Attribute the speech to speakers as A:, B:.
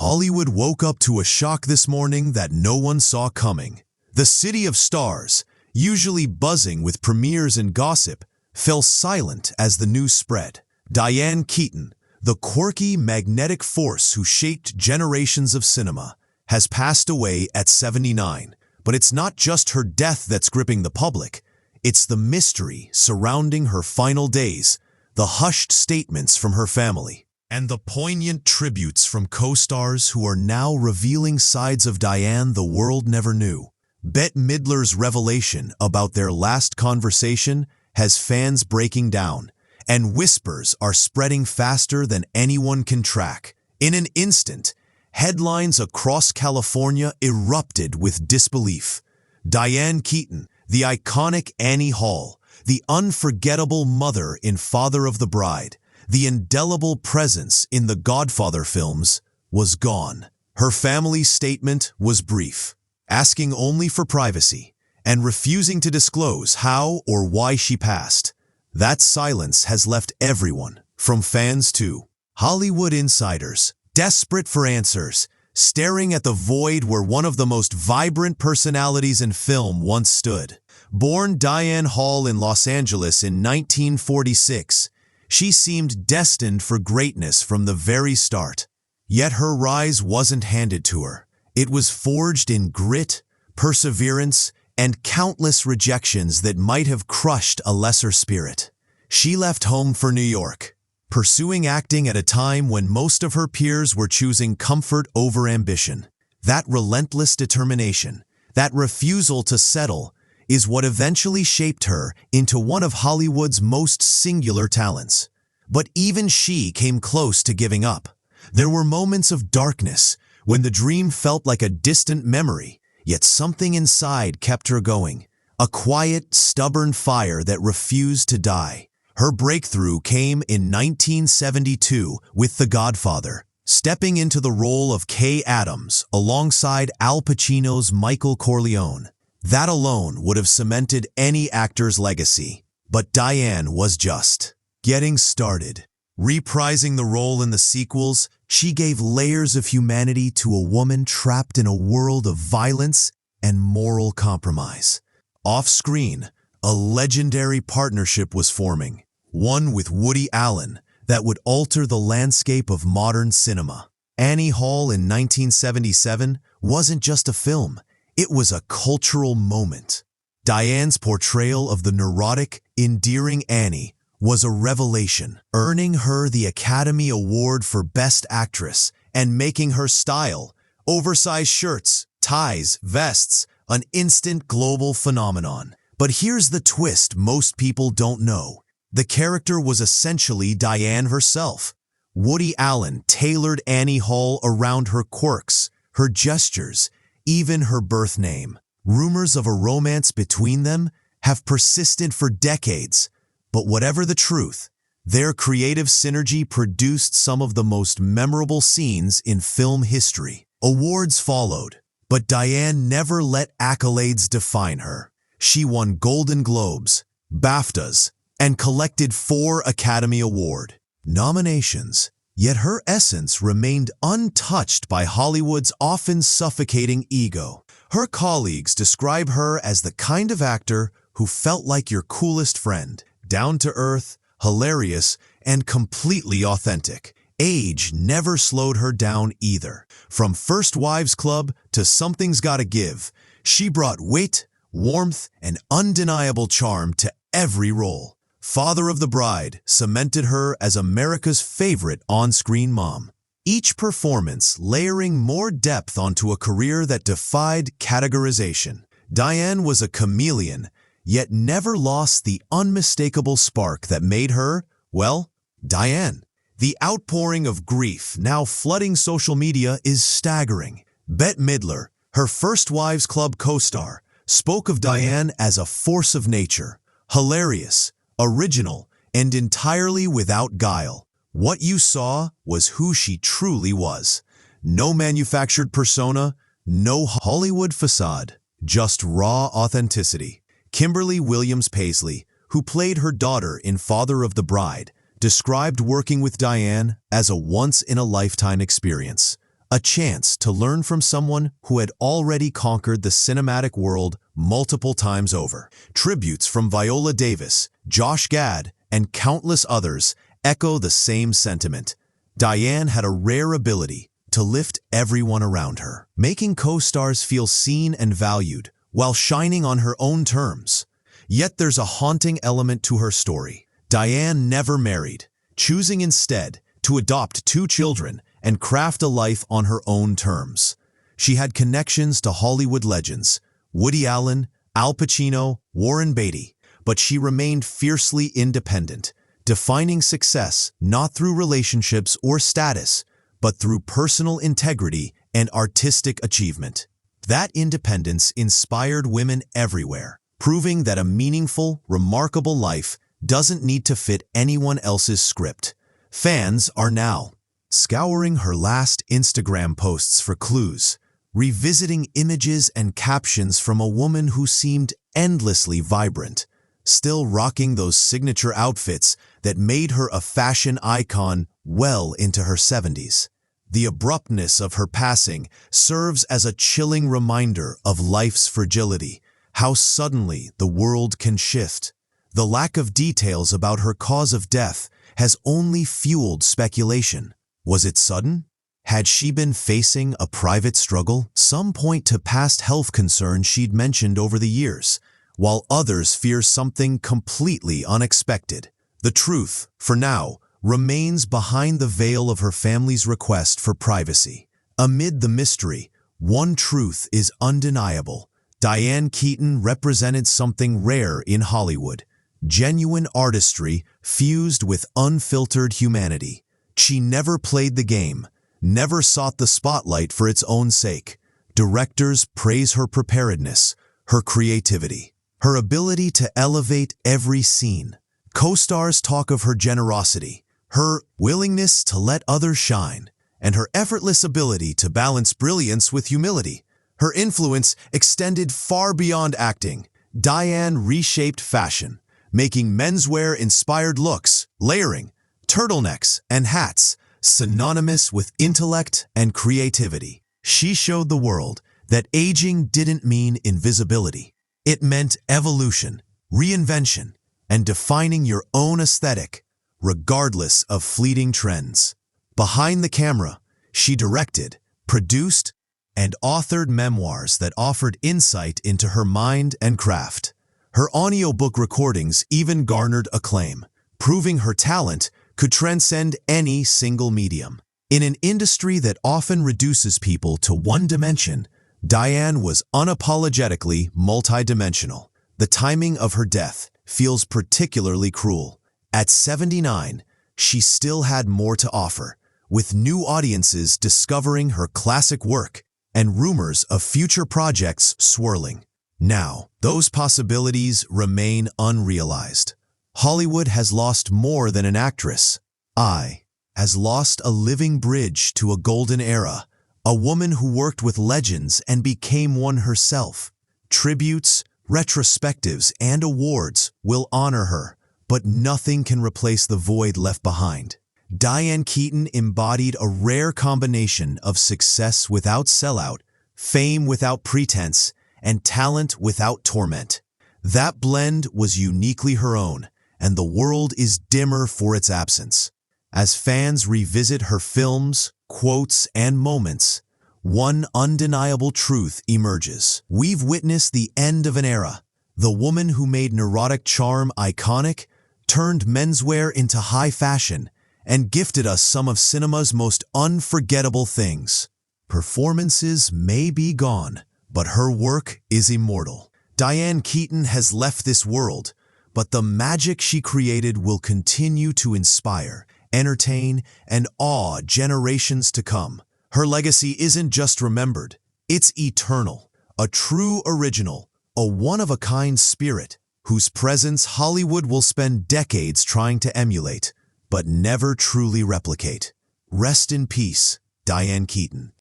A: Hollywood woke up to a shock this morning that no one saw coming. The city of stars, usually buzzing with premieres and gossip, fell silent as the news spread. Diane Keaton, the quirky, magnetic force who shaped generations of cinema, has passed away at 79. But it's not just her death that's gripping the public. It's the mystery surrounding her final days, the hushed statements from her family, and the poignant tributes from co-stars who are now revealing sides of Diane the world never knew. Bette Midler's revelation about their last conversation has fans breaking down, and whispers are spreading faster than anyone can track. In an instant, headlines across California erupted with disbelief. Diane Keaton, the iconic Annie Hall, the unforgettable mother in Father of the Bride, the indelible presence in the Godfather films, was gone. Her family's statement was brief, asking only for privacy and refusing to disclose how or why she passed. That silence has left everyone, from fans to Hollywood insiders, desperate for answers, staring at the void where one of the most vibrant personalities in film once stood. Born Diane Hall in Los Angeles in 1946, she seemed destined for greatness from the very start. Yet her rise wasn't handed to her. It was forged in grit, perseverance, and countless rejections that might have crushed a lesser spirit. She left home for New York, pursuing acting at a time when most of her peers were choosing comfort over ambition. That relentless determination, that refusal to settle, is what eventually shaped her into one of Hollywood's most singular talents. But even she came close to giving up. There were moments of darkness when the dream felt like a distant memory, yet something inside kept her going, a quiet, stubborn fire that refused to die. Her breakthrough came in 1972 with The Godfather, stepping into the role of Kay Adams alongside Al Pacino's Michael Corleone. That alone would have cemented any actor's legacy. But Diane was just getting started. Reprising the role in the sequels, she gave layers of humanity to a woman trapped in a world of violence and moral compromise. Off-screen, a legendary partnership was forming, one with Woody Allen that would alter the landscape of modern cinema. Annie Hall in 1977 wasn't just a film, it was a cultural moment. Diane's portrayal of the neurotic, endearing Annie was a revelation, earning her the Academy Award for Best Actress and making her style, oversized shirts, ties, vests, an instant global phenomenon. But here's the twist most people don't know. The character was essentially Diane herself. Woody Allen tailored Annie Hall around her quirks, her gestures, even her birth name. Rumors of a romance between them have persisted for decades. But whatever the truth, their creative synergy produced some of the most memorable scenes in film history. Awards followed, but Diane never let accolades define her. She won Golden Globes, BAFTAs, and collected 4 Academy Award nominations. Yet her essence remained untouched by Hollywood's often suffocating ego. Her colleagues describe her as the kind of actor who felt like your coolest friend, down to earth, hilarious, and completely authentic. Age never slowed her down either. From First Wives Club to Something's Gotta Give, she brought wit, warmth, and undeniable charm to every role. Father of the Bride cemented her as America's favorite on-screen mom. Each performance layering more depth onto a career that defied categorization. Diane was a chameleon, yet never lost the unmistakable spark that made her, well, Diane. The outpouring of grief now flooding social media is staggering. Bette Midler, her First Wives Club co-star, spoke of Diane as a force of nature, hilarious, original, and entirely without guile. What you saw was who she truly was. No manufactured persona, no Hollywood facade, just raw authenticity. Kimberly Williams Paisley, who played her daughter in Father of the Bride, described working with Diane as a once-in-a-lifetime experience, a chance to learn from someone who had already conquered the cinematic world multiple times over. Tributes from Viola Davis, Josh Gad, and countless others echo the same sentiment. Diane had a rare ability to lift everyone around her, making co-stars feel seen and valued while shining on her own terms. Yet there's a haunting element to her story. Diane never married, choosing instead to adopt 2 children and craft a life on her own terms. She had connections to Hollywood legends, Woody Allen, Al Pacino, Warren Beatty, but she remained fiercely independent, defining success not through relationships or status, but through personal integrity and artistic achievement. That independence inspired women everywhere, proving that a meaningful, remarkable life doesn't need to fit anyone else's script. Fans are now scouring her last Instagram posts for clues, revisiting images and captions from a woman who seemed endlessly vibrant, still rocking those signature outfits that made her a fashion icon well into her 70s. The abruptness of her passing serves as a chilling reminder of life's fragility, how suddenly the world can shift. The lack of details about her cause of death has only fueled speculation. Was it sudden? Had she been facing a private struggle? Some point to past health concerns she'd mentioned over the years, while others fear something completely unexpected. The truth, for now, remains behind the veil of her family's request for privacy. Amid the mystery, one truth is undeniable. Diane Keaton represented something rare in Hollywood: genuine artistry fused with unfiltered humanity. She never played the game, never sought the spotlight for its own sake. Directors praise her preparedness, her creativity, her ability to elevate every scene. Co-stars talk of her generosity, her willingness to let others shine, and her effortless ability to balance brilliance with humility. Her influence extended far beyond acting. Diane reshaped fashion, making menswear-inspired looks, layering, turtlenecks, and hats synonymous with intellect and creativity. She showed the world that aging didn't mean invisibility. It meant evolution, reinvention, and defining your own aesthetic, regardless of fleeting trends. Behind the camera, she directed, produced, and authored memoirs that offered insight into her mind and craft. Her audiobook recordings even garnered acclaim, proving her talent could transcend any single medium. In an industry that often reduces people to one dimension, Diane was unapologetically multidimensional. The timing of her death feels particularly cruel. At 79, she still had more to offer, with new audiences discovering her classic work and rumors of future projects swirling. Now, those possibilities remain unrealized. Hollywood has lost more than an actress. Has lost a living bridge to a golden era, a woman who worked with legends and became one herself. Tributes, retrospectives, and awards will honor her, but nothing can replace the void left behind. Diane Keaton embodied a rare combination of success without sellout, fame without pretense, and talent without torment. That blend was uniquely her own, and the world is dimmer for its absence. As fans revisit her films, quotes, and moments, one undeniable truth emerges. We've witnessed the end of an era. The woman who made neurotic charm iconic, turned menswear into high fashion, and gifted us some of cinema's most unforgettable things. Performances may be gone, but her work is immortal. Diane Keaton has left this world, but the magic she created will continue to inspire, entertain, and awe generations to come. Her legacy isn't just remembered, it's eternal. A true original, a one-of-a-kind spirit, whose presence Hollywood will spend decades trying to emulate, but never truly replicate. Rest in peace, Diane Keaton.